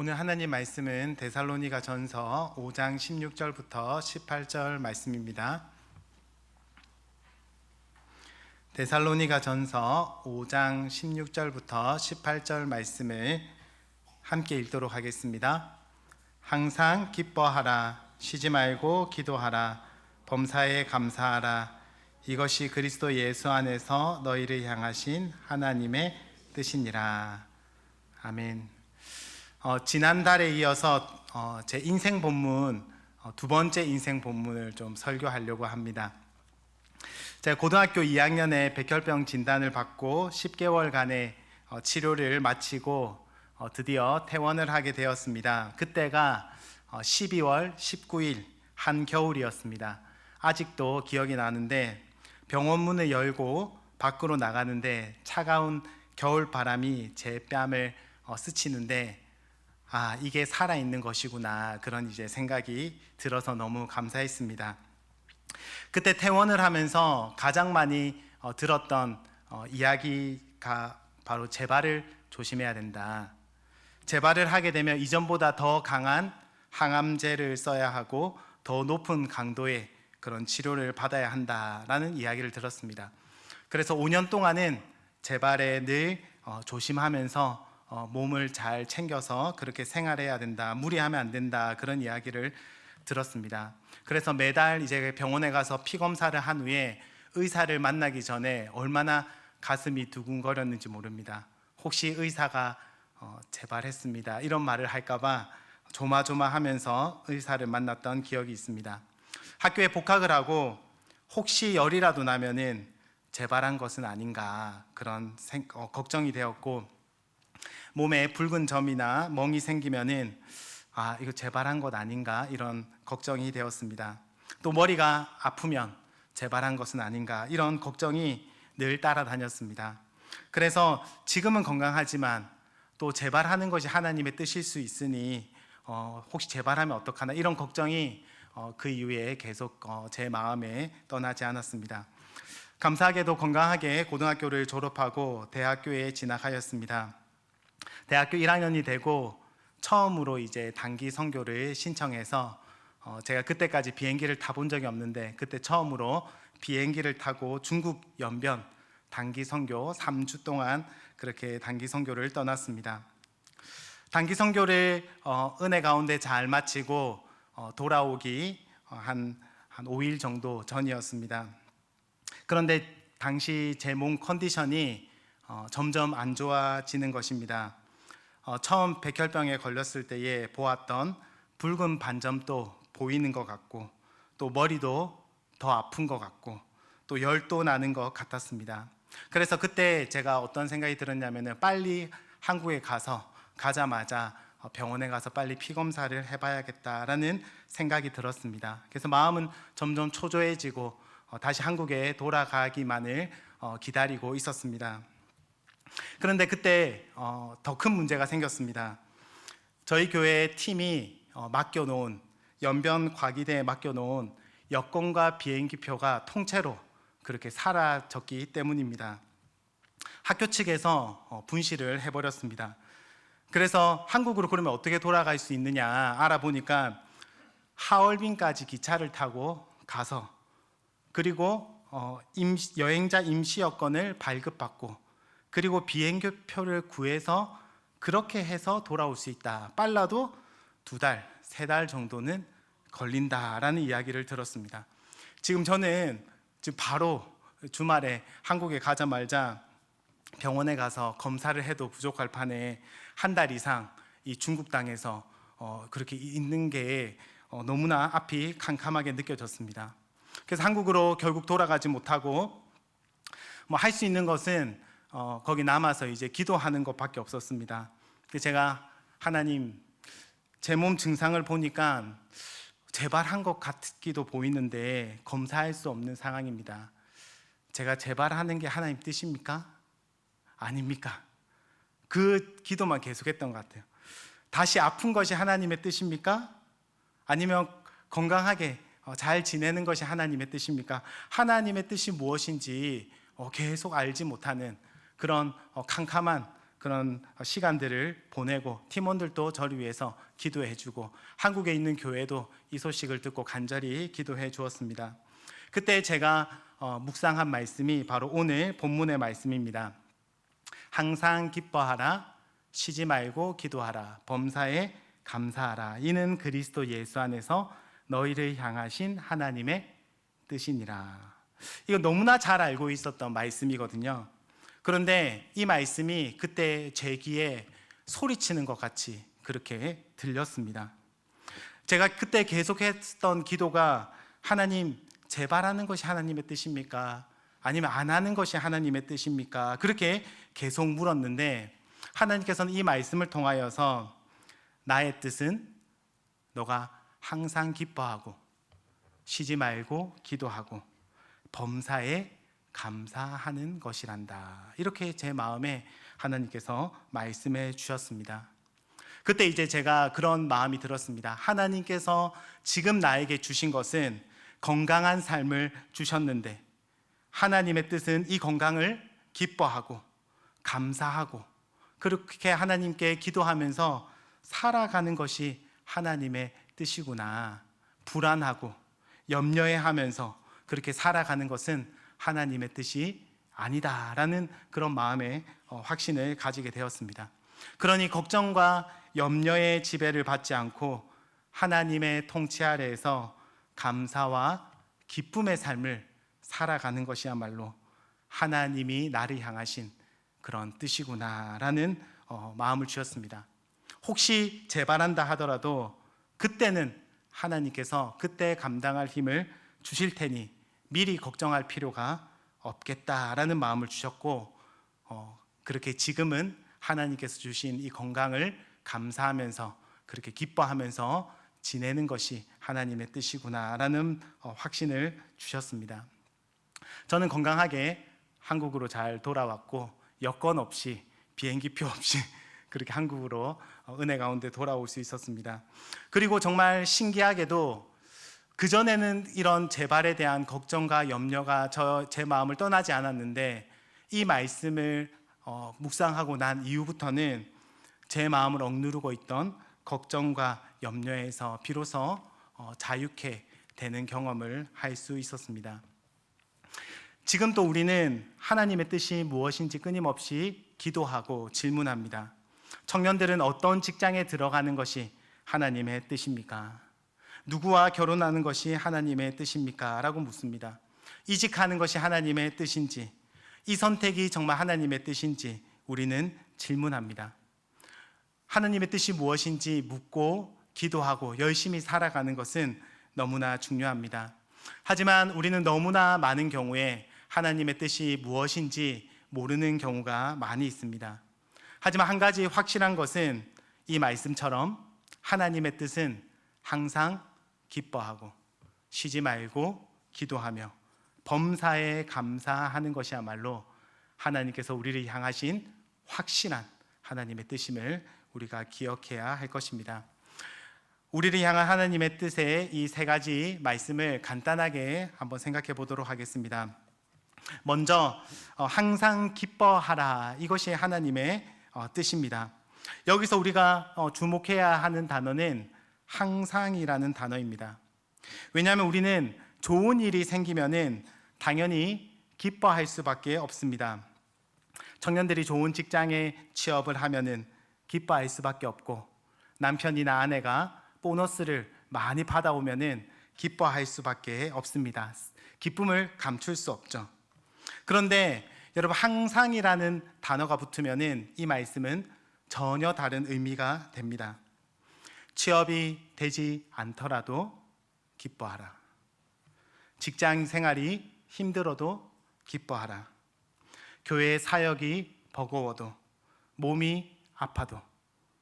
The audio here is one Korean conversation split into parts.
오늘 하나님 말씀은 데살로니가 전서 5장 16절부터 18절 말씀입니다. 데살로니가 전서 5장 16절부터 18절 말씀을 함께 읽도록 하겠습니다. 항상 기뻐하라, 쉬지 말고 기도하라, 범사에 감사하라. 이것이 그리스도 예수 안에서 너희를 향하신 하나님의 뜻이니라. 아멘. 지난달에 이어서 제 인생 본문, 두 번째 인생 본문을 좀 설교하려고 합니다. 제가 고등학교 2학년에 백혈병 진단을 받고 10개월간의 치료를 마치고 드디어 퇴원을 하게 되었습니다. 그때가 12월 19일 한겨울이었습니다. 아직도 기억이 나는데 병원 문을 열고 밖으로 나가는데 차가운 겨울 바람이 제 뺨을 스치는데 이게 살아있는 것이구나, 그런 이제 생각이 들어서 너무 감사했습니다. 그때 퇴원을 하면서 가장 많이 들었던 이야기가 바로 재발을 조심해야 된다. 재발을 하게 되면 이전보다 더 강한 항암제를 써야 하고 더 높은 강도의 그런 치료를 받아야 한다라는 이야기를 들었습니다. 그래서 5년 동안은 재발에 늘 조심하면서 몸을 잘 챙겨서 그렇게 생활해야 된다, 무리하면 안 된다, 그런 이야기를 들었습니다. 그래서 매달 이제 병원에 가서 피 검사를 한 후에 의사를 만나기 전에 얼마나 가슴이 두근거렸는지 모릅니다. 혹시 의사가 재발했습니다 이런 말을 할까봐 조마조마하면서 의사를 만났던 기억이 있습니다. 학교에 복학을 하고 혹시 열이라도 나면은 재발한 것은 아닌가, 그런 걱정이 되었고, 몸에 붉은 점이나 멍이 생기면은 이거 재발한 것 아닌가, 이런 걱정이 되었습니다. 또 머리가 아프면 재발한 것은 아닌가, 이런 걱정이 늘 따라다녔습니다. 그래서 지금은 건강하지만 또 재발하는 것이 하나님의 뜻일 수 있으니 혹시 재발하면 어떡하나, 이런 걱정이 그 이후에 계속 제 마음에 떠나지 않았습니다. 감사하게도 건강하게 고등학교를 졸업하고 대학교에 진학하였습니다. 대학교 1학년이 되고 처음으로 이제 단기 선교를 신청해서 제가 그때까지 비행기를 타본 적이 없는데 그때 처음으로 비행기를 타고 중국 연변 단기 선교 3주 동안 그렇게 단기 선교를 떠났습니다. 단기 선교를 은혜 가운데 잘 마치고 돌아오기 한 5일 정도 전이었습니다. 그런데 당시 제 몸 컨디션이 점점 안 좋아지는 것입니다. 처음 백혈병에 걸렸을 때에 보았던 붉은 반점도 보이는 것 같고, 또 머리도 더 아픈 것 같고, 또 열도 나는 것 같았습니다. 그래서 그때 제가 어떤 생각이 들었냐면 빨리 한국에 가자마자 병원에 가서 빨리 피 검사를 해봐야겠다라는 생각이 들었습니다. 그래서 마음은 점점 초조해지고 다시 한국에 돌아가기만을 기다리고 있었습니다. 그런데 그때 더 큰 문제가 생겼습니다. 저희 교회 팀이 맡겨놓은, 연변 과기대에 맡겨놓은 여권과 비행기표가 통째로 그렇게 사라졌기 때문입니다. 학교 측에서 분실을 해버렸습니다. 그래서 한국으로 그러면 어떻게 돌아갈 수 있느냐 알아보니까 하얼빈까지 기차를 타고 가서, 그리고 여행자 임시 여권을 발급받고, 그리고 비행기표를 구해서 그렇게 해서 돌아올 수 있다. 빨라도 2달, 3달 정도는 걸린다라는 이야기를 들었습니다. 지금 저는 바로 주말에 한국에 가자마자 병원에 가서 검사를 해도 부족할 판에 한 달 이상 이 중국 땅에서 그렇게 있는 게 너무나 앞이 캄캄하게 느껴졌습니다. 그래서 한국으로 결국 돌아가지 못하고 할 수 있는 것은 거기 남아서 이제 기도하는 것밖에 없었습니다. 제가 하나님, 제 몸 증상을 보니까 재발한 것 같기도 보이는데 검사할 수 없는 상황입니다. 제가 재발하는 게 하나님 뜻입니까? 아닙니까? 그 기도만 계속했던 것 같아요. 다시 아픈 것이 하나님의 뜻입니까? 아니면 건강하게 잘 지내는 것이 하나님의 뜻입니까? 하나님의 뜻이 무엇인지 계속 알지 못하는 그런 캄캄한 그런 시간들을 보내고 팀원들도 저를 위해서 기도해 주고 한국에 있는 교회도 이 소식을 듣고 간절히 기도해 주었습니다. 그때 제가 묵상한 말씀이 바로 오늘 본문의 말씀입니다. 항상 기뻐하라, 쉬지 말고 기도하라, 범사에 감사하라. 이는 그리스도 예수 안에서 너희를 향하신 하나님의 뜻이니라. 이거 너무나 잘 알고 있었던 말씀이거든요. 그런데 이 말씀이 그때 제 귀에 소리치는 것 같이 그렇게 들렸습니다. 제가 그때 계속했던 기도가 하나님, 제발 하는 것이 하나님의 뜻입니까? 아니면 안 하는 것이 하나님의 뜻입니까? 그렇게 계속 물었는데 하나님께서는 이 말씀을 통하여서 나의 뜻은 너가 항상 기뻐하고 쉬지 말고 기도하고 범사에 감사하는 것이란다. 이렇게 제 마음에 하나님께서 말씀해 주셨습니다. 그때 이제 제가 그런 마음이 들었습니다. 하나님께서 지금 나에게 주신 것은 건강한 삶을 주셨는데 하나님의 뜻은 이 건강을 기뻐하고 감사하고 그렇게 하나님께 기도하면서 살아가는 것이 하나님의 뜻이구나. 불안하고 염려해하면서 그렇게 살아가는 것은 하나님의 뜻이 아니다라는 그런 마음의 확신을 가지게 되었습니다. 그러니 걱정과 염려의 지배를 받지 않고 하나님의 통치 아래에서 감사와 기쁨의 삶을 살아가는 것이야말로 하나님이 나를 향하신 그런 뜻이구나라는 마음을 주었습니다. 혹시 재발한다 하더라도 그때는 하나님께서 그때 감당할 힘을 주실 테니 미리 걱정할 필요가 없겠다라는 마음을 주셨고 그렇게 지금은 하나님께서 주신 이 건강을 감사하면서 그렇게 기뻐하면서 지내는 것이 하나님의 뜻이구나라는 확신을 주셨습니다. 저는 건강하게 한국으로 잘 돌아왔고 여권 없이 비행기표 없이 그렇게 한국으로 은혜 가운데 돌아올 수 있었습니다. 그리고 정말 신기하게도 그전에는 이런 재발에 대한 걱정과 염려가 제 마음을 떠나지 않았는데 이 말씀을 묵상하고 난 이후부터는 제 마음을 억누르고 있던 걱정과 염려에서 비로소 자유케 되는 경험을 할 수 있었습니다. 지금 또 우리는 하나님의 뜻이 무엇인지 끊임없이 기도하고 질문합니다. 청년들은 어떤 직장에 들어가는 것이 하나님의 뜻입니까? 누구와 결혼하는 것이 하나님의 뜻입니까? 라고 묻습니다. 이직하는 것이 하나님의 뜻인지, 이 선택이 정말 하나님의 뜻인지 우리는 질문합니다. 하나님의 뜻이 무엇인지 묻고 기도하고 열심히 살아가는 것은 너무나 중요합니다. 하지만 우리는 너무나 많은 경우에 하나님의 뜻이 무엇인지 모르는 경우가 많이 있습니다. 하지만 한 가지 확실한 것은 이 말씀처럼 하나님의 뜻은 항상 기뻐하고 쉬지 말고 기도하며 범사에 감사하는 것이야말로 하나님께서 우리를 향하신 확실한 하나님의 뜻임을 우리가 기억해야 할 것입니다. 우리를 향한 하나님의 뜻의 이 세 가지 말씀을 간단하게 한번 생각해 보도록 하겠습니다. 먼저 항상 기뻐하라, 이것이 하나님의 뜻입니다. 여기서 우리가 주목해야 하는 단어는 항상이라는 단어입니다. 왜냐하면 우리는 좋은 일이 생기면은 당연히 기뻐할 수밖에 없습니다. 청년들이 좋은 직장에 취업을 하면은 기뻐할 수밖에 없고, 남편이나 아내가 보너스를 많이 받아오면은 기뻐할 수밖에 없습니다. 기쁨을 감출 수 없죠. 그런데 여러분, 항상이라는 단어가 붙으면은 이 말씀은 전혀 다른 의미가 됩니다. 취업이 되지 않더라도 기뻐하라. 직장 생활이 힘들어도 기뻐하라. 교회 사역이 버거워도, 몸이 아파도,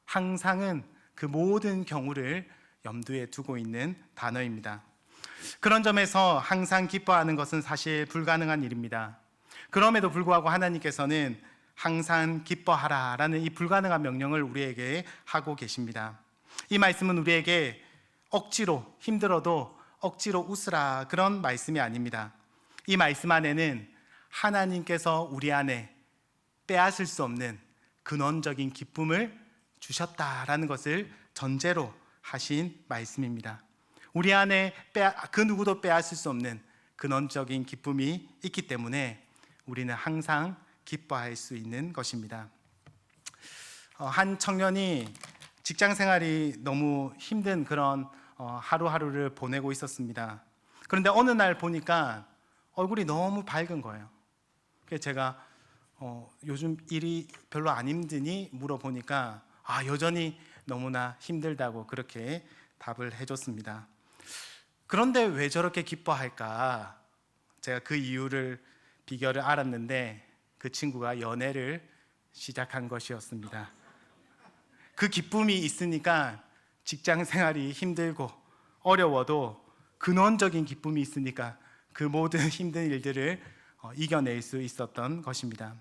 항상은 그 모든 경우를 염두에 두고 있는 단어입니다. 그런 점에서 항상 기뻐하는 것은 사실 불가능한 일입니다. 그럼에도 불구하고 하나님께서는 항상 기뻐하라 라는 이 불가능한 명령을 우리에게 하고 계십니다. 이 말씀은 우리에게 억지로, 힘들어도 억지로 웃으라, 그런 말씀이 아닙니다. 이 말씀 안에는 하나님께서 우리 안에 빼앗을 수 없는 근원적인 기쁨을 주셨다라는 것을 전제로 하신 말씀입니다. 우리 안에 그 누구도 빼앗을 수 없는 근원적인 기쁨이 있기 때문에 우리는 항상 기뻐할 수 있는 것입니다. 한 청년이 직장 생활이 너무 힘든 그런 하루하루를 보내고 있었습니다. 그런데 어느 날 보니까 얼굴이 너무 밝은 거예요. 그래서 제가 요즘 일이 별로 안 힘드니 물어보니까 여전히 너무나 힘들다고 그렇게 답을 해줬습니다. 그런데 왜 저렇게 기뻐할까? 제가 그 이유를, 비결을 알았는데 그 친구가 연애를 시작한 것이었습니다. 그 기쁨이 있으니까 직장 생활이 힘들고 어려워도 근원적인 기쁨이 있으니까 그 모든 힘든 일들을 이겨낼 수 있었던 것입니다.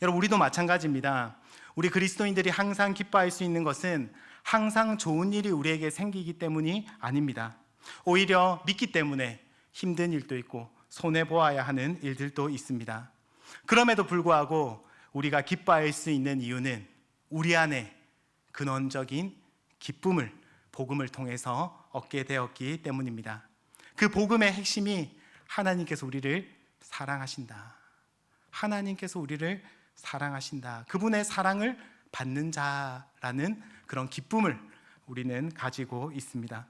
여러분, 우리도 마찬가지입니다. 우리 그리스도인들이 항상 기뻐할 수 있는 것은 항상 좋은 일이 우리에게 생기기 때문이 아닙니다. 오히려 믿기 때문에 힘든 일도 있고 손해보아야 하는 일들도 있습니다. 그럼에도 불구하고 우리가 기뻐할 수 있는 이유는 우리 안에 근원적인 기쁨을 복음을 통해서 얻게 되었기 때문입니다. 그 복음의 핵심이 하나님께서 우리를 사랑하신다. 하나님께서 우리를 사랑하신다. 그분의 사랑을 받는 자라는 그런 기쁨을 우리는 가지고 있습니다.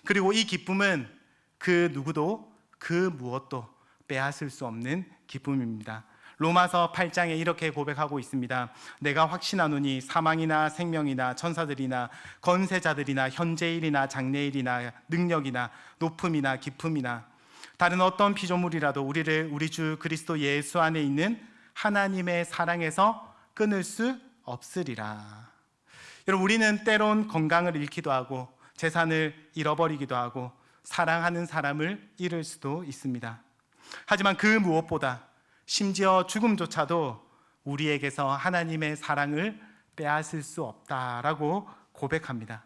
그리고 이 기쁨은 그 누구도 그 무엇도 빼앗을 수 없는 기쁨입니다. 로마서 8장에 이렇게 고백하고 있습니다. 내가 확신하노니 사망이나 생명이나 천사들이나 권세자들이나 현재일이나 장래일이나 능력이나 높음이나 깊음이나 다른 어떤 피조물이라도 우리를 우리 주 그리스도 예수 안에 있는 하나님의 사랑에서 끊을 수 없으리라. 여러분, 우리는 때론 건강을 잃기도 하고 재산을 잃어버리기도 하고 사랑하는 사람을 잃을 수도 있습니다. 하지만 그 무엇보다 심지어 죽음조차도 우리에게서 하나님의 사랑을 빼앗을 수 없다라고 고백합니다.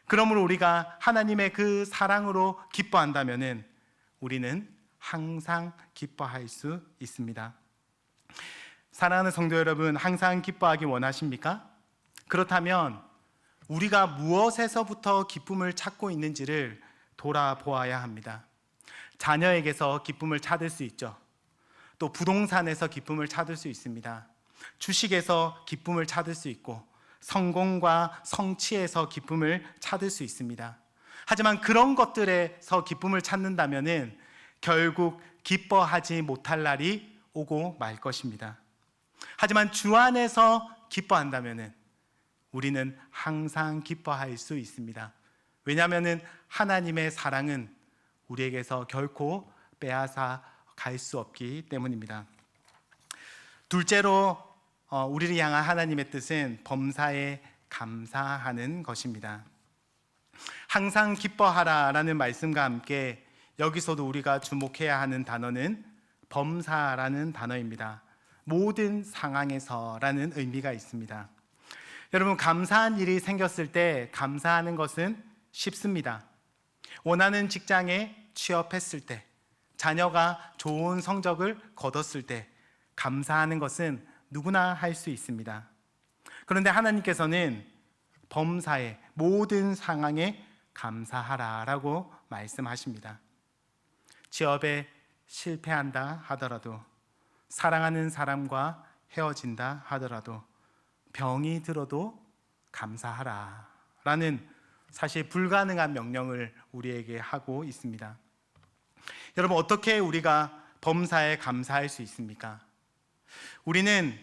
그러므로 우리가 하나님의 그 사랑으로 기뻐한다면 우리는 항상 기뻐할 수 있습니다. 사랑하는 성도 여러분, 항상 기뻐하기 원하십니까? 그렇다면 우리가 무엇에서부터 기쁨을 찾고 있는지를 돌아보아야 합니다. 자녀에게서 기쁨을 찾을 수 있죠. 또 부동산에서 기쁨을 찾을 수 있습니다. 주식에서 기쁨을 찾을 수 있고 성공과 성취에서 기쁨을 찾을 수 있습니다. 하지만 그런 것들에서 기쁨을 찾는다면 결국 기뻐하지 못할 날이 오고 말 것입니다. 하지만 주 안에서 기뻐한다면 우리는 항상 기뻐할 수 있습니다. 왜냐하면 하나님의 사랑은 우리에게서 결코 빼앗아 갈 수 없기 때문입니다. 둘째로 우리를 향한 하나님의 뜻은 범사에 감사하는 것입니다. 항상 기뻐하라라는 말씀과 함께 여기서도 우리가 주목해야 하는 단어는 범사라는 단어입니다. 모든 상황에서라는 의미가 있습니다. 여러분, 감사한 일이 생겼을 때 감사하는 것은 쉽습니다. 원하는 직장에 취업했을 때, 자녀가 좋은 성적을 거뒀을 때 감사하는 것은 누구나 할 수 있습니다. 그런데 하나님께서는 범사에 모든 상황에 감사하라라고 말씀하십니다. 취업에 실패한다 하더라도, 사랑하는 사람과 헤어진다 하더라도, 병이 들어도 감사하라 라는 사실 불가능한 명령을 우리에게 하고 있습니다. 여러분, 어떻게 우리가 범사에 감사할 수 있습니까? 우리는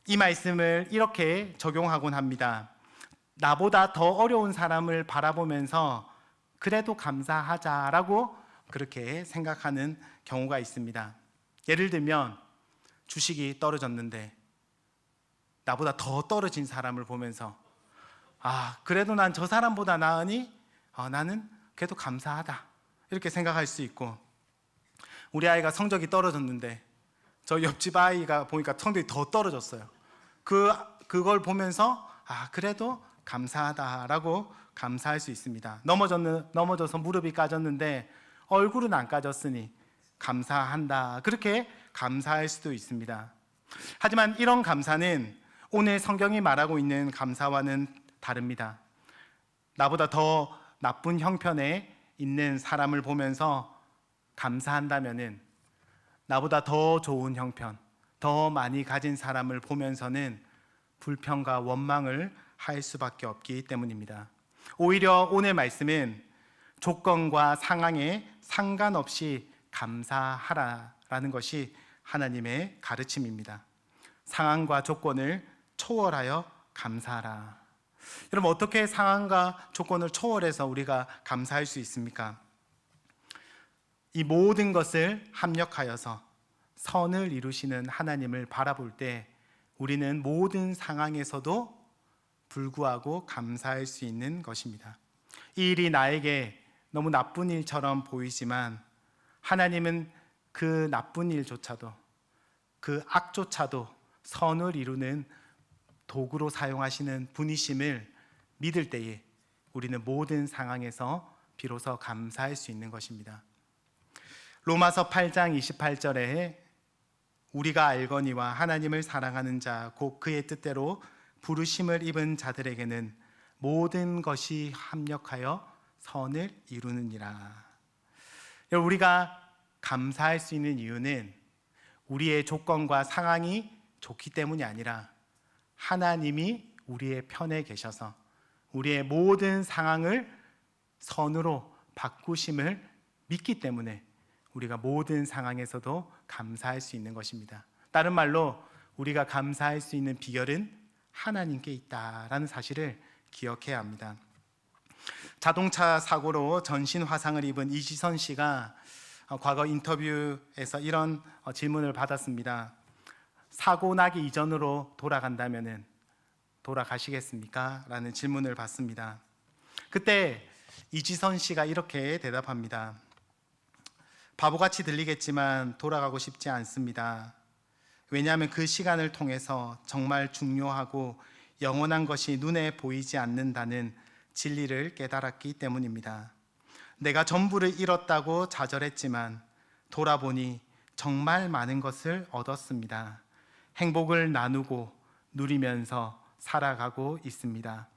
이 말씀을 이렇게 적용하곤 합니다. 나보다 더 어려운 사람을 바라보면서 그래도 감사하자라고 그렇게 생각하는 경우가 있습니다. 예를 들면 주식이 떨어졌는데 나보다 더 떨어진 사람을 보면서 그래도 난 저 사람보다 나으니 나는 그래도 감사하다 이렇게 생각할 수 있고, 우리 아이가 성적이 떨어졌는데 저 옆집 아이가 보니까 성적이 더 떨어졌어요. 그걸 보면서 그래도 감사하다라고 감사할 수 있습니다. 넘어져서 무릎이 까졌는데 얼굴은 안 까졌으니 감사한다, 그렇게 감사할 수도 있습니다. 하지만 이런 감사는 오늘 성경이 말하고 있는 감사와는 다릅니다. 나보다 더 나쁜 형편에 있는 사람을 보면서 감사한다면은, 나보다 더 좋은 형편, 더 많이 가진 사람을 보면서는 불평과 원망을 할 수밖에 없기 때문입니다. 오히려 오늘 말씀은 조건과 상황에 상관없이 감사하라라는 것이 하나님의 가르침입니다. 상황과 조건을 초월하여 감사하라. 여러분, 어떻게 상황과 조건을 초월해서 우리가 감사할 수 있습니까? 이 모든 것을 합력하여서 선을 이루시는 하나님을 바라볼 때 우리는 모든 상황에서도 불구하고 감사할 수 있는 것입니다. 이 일이 나에게 너무 나쁜 일처럼 보이지만 하나님은 그 나쁜 일조차도, 그 악조차도 선을 이루는 도구로 사용하시는 분이심을 믿을 때에 우리는 모든 상황에서 비로소 감사할 수 있는 것입니다. 로마서 8장 28절에 우리가 알거니와 하나님을 사랑하는 자 곧 그의 뜻대로 부르심을 입은 자들에게는 모든 것이 합력하여 선을 이루느니라. 우리가 감사할 수 있는 이유는 우리의 조건과 상황이 좋기 때문이 아니라 하나님이 우리의 편에 계셔서 우리의 모든 상황을 선으로 바꾸심을 믿기 때문에 우리가 모든 상황에서도 감사할 수 있는 것입니다. 다른 말로 우리가 감사할 수 있는 비결은 하나님께 있다라는 사실을 기억해야 합니다. 자동차 사고로 전신 화상을 입은 이지선 씨가 과거 인터뷰에서 이런 질문을 받았습니다. 사고 나기 이전으로 돌아간다면 돌아가시겠습니까? 라는 질문을 받습니다. 그때 이지선 씨가 이렇게 대답합니다. 바보같이 들리겠지만 돌아가고 싶지 않습니다. 왜냐하면 그 시간을 통해서 정말 중요하고 영원한 것이 눈에 보이지 않는다는 진리를 깨달았기 때문입니다. 내가 전부를 잃었다고 좌절했지만 돌아보니 정말 많은 것을 얻었습니다. 행복을 나누고 누리면서 살아가고 있습니다.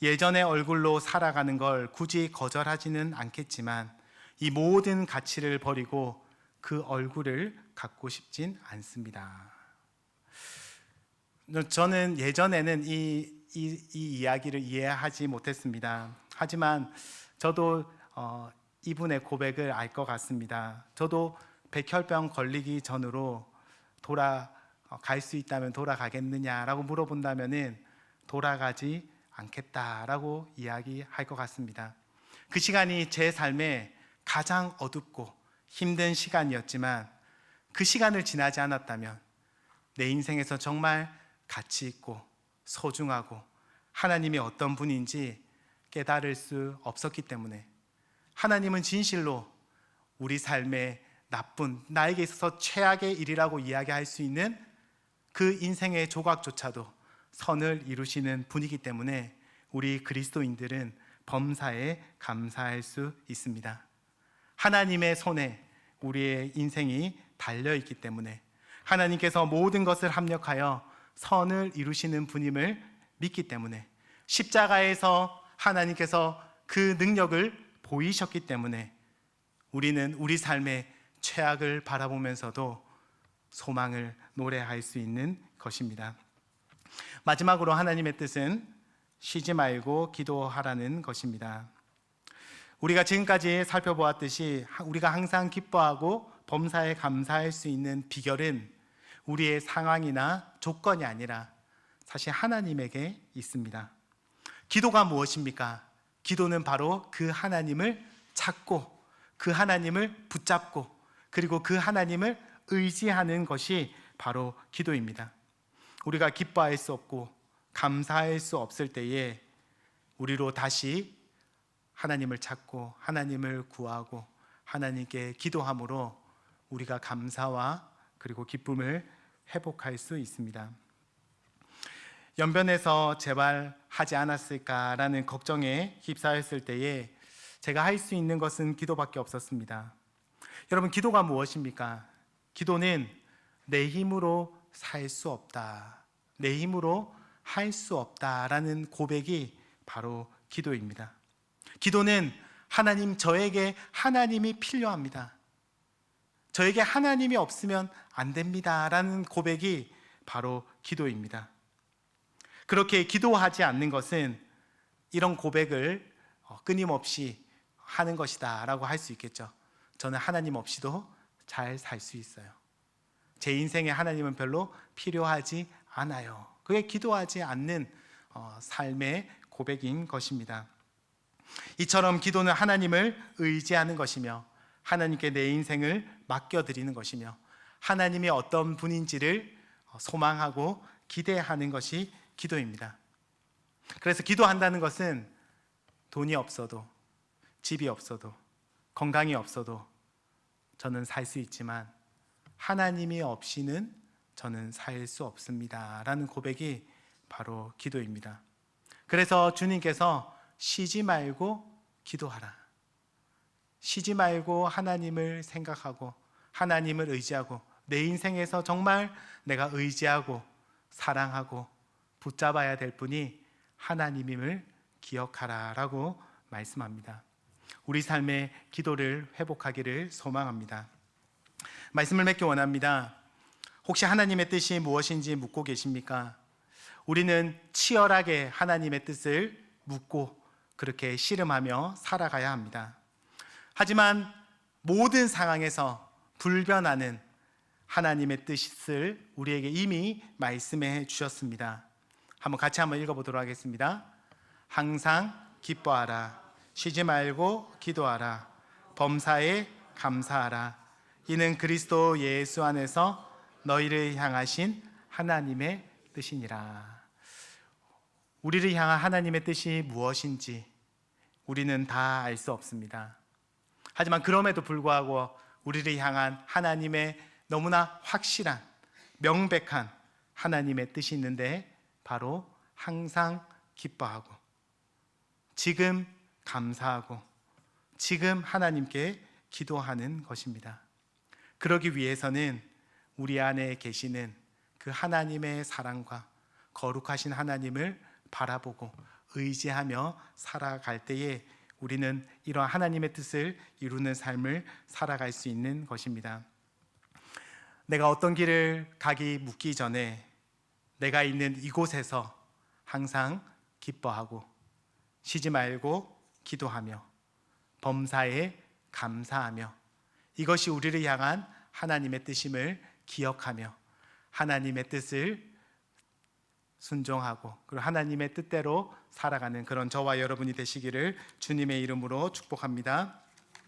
예전의 얼굴로 살아가는 걸 굳이 거절하지는 않겠지만 이 모든 가치를 버리고 그 얼굴을 갖고 싶진 않습니다. 저는 예전에는 이 이야기를 이해하지 못했습니다. 하지만 저도 이분의 고백을 알 것 같습니다. 저도 백혈병 걸리기 전으로 돌아갈 수 있다면 돌아가겠느냐라고 물어본다면 돌아가지 않겠다라고 이야기할 것 같습니다. 그 시간이 제 삶에 가장 어둡고 힘든 시간이었지만 그 시간을 지나지 않았다면 내 인생에서 정말 가치 있고 소중하고 하나님이 어떤 분인지 깨달을 수 없었기 때문에 하나님은 진실로 우리 삶의 나쁜, 나에게 있어서 최악의 일이라고 이야기할 수 있는 그 인생의 조각조차도 선을 이루시는 분이기 때문에 우리 그리스도인들은 범사에 감사할 수 있습니다. 하나님의 손에 우리의 인생이 달려있기 때문에 하나님께서 모든 것을 합력하여 선을 이루시는 분임을 믿기 때문에 십자가에서 하나님께서 그 능력을 보이셨기 때문에 우리는 우리 삶의 최악을 바라보면서도 소망을 노래할 수 있는 것입니다. 마지막으로 하나님의 뜻은 쉬지 말고 기도하라는 것입니다. 우리가 지금까지 살펴보았듯이 우리가 항상 기뻐하고 범사에 감사할 수 있는 비결은 우리의 상황이나 조건이 아니라 사실 하나님에게 있습니다. 기도가 무엇입니까? 기도는 바로 그 하나님을 찾고 그 하나님을 붙잡고 그리고 그 하나님을 의지하는 것이 바로 기도입니다. 우리가 기뻐할 수 없고 감사할 수 없을 때에 우리로 다시 하나님을 찾고 하나님을 구하고 하나님께 기도함으로 우리가 감사와 그리고 기쁨을 회복할 수 있습니다. 연변에서 재발하지 않았을까라는 걱정에 휩싸였을 때에 제가 할 수 있는 것은 기도밖에 없었습니다. 여러분, 기도가 무엇입니까? 기도는 내 힘으로 살 수 없다. 내 힘으로 할 수 없다라는 고백이 바로 기도입니다. 기도는 하나님, 저에게 하나님이 필요합니다. 저에게 하나님이 없으면 안 됩니다 라는 고백이 바로 기도입니다. 그렇게 기도하지 않는 것은 이런 고백을 끊임없이 하는 것이다 라고 할 수 있겠죠. 저는 하나님 없이도 잘 살 수 있어요. 제 인생에 하나님은 별로 필요하지 않아요. 그게 기도하지 않는 삶의 고백인 것입니다. 이처럼 기도는 하나님을 의지하는 것이며 하나님께 내 인생을 맡겨드리는 것이며 하나님이 어떤 분인지를 소망하고 기대하는 것이 기도입니다. 그래서 기도한다는 것은 돈이 없어도, 집이 없어도, 건강이 없어도 저는 살 수 있지만 하나님이 없이는 저는 살 수 없습니다 라는 고백이 바로 기도입니다. 그래서 주님께서 쉬지 말고 기도하라, 쉬지 말고 하나님을 생각하고 하나님을 의지하고 내 인생에서 정말 내가 의지하고 사랑하고 붙잡아야 될 분이 하나님임을 기억하라 라고 말씀합니다. 우리 삶의 기도를 회복하기를 소망합니다. 말씀을 맺기 원합니다. 혹시 하나님의 뜻이 무엇인지 묻고 계십니까? 우리는 치열하게 하나님의 뜻을 묻고 그렇게 씨름하며 살아가야 합니다. 하지만 모든 상황에서 불변하는 하나님의 뜻을 우리에게 이미 말씀해 주셨습니다. 같이 한번 읽어보도록 하겠습니다. 항상 기뻐하라, 쉬지 말고 기도하라, 범사에 감사하라. 이는 그리스도 예수 안에서 너희를 향하신 하나님의 뜻이니라. 우리를 향한 하나님의 뜻이 무엇인지 우리는 다 알 수 없습니다. 하지만 그럼에도 불구하고 우리를 향한 하나님의 너무나 확실한, 명백한 하나님의 뜻이 있는데 바로 항상 기뻐하고 지금 감사하고 지금 하나님께 기도하는 것입니다. 그러기 위해서는 우리 안에 계시는 그 하나님의 사랑과 거룩하신 하나님을 바라보고 의지하며 살아갈 때에 우리는 이러한 하나님의 뜻을 이루는 삶을 살아갈 수 있는 것입니다. 내가 어떤 길을 가기 묻기 전에 내가 있는 이곳에서 항상 기뻐하고 쉬지 말고 기도하며 범사에 감사하며 이것이 우리를 향한 하나님의 뜻임을 기억하며 하나님의 뜻을 순종하고 그리고 하나님의 뜻대로 살아가는 그런 저와 여러분이 되시기를 주님의 이름으로 축복합니다.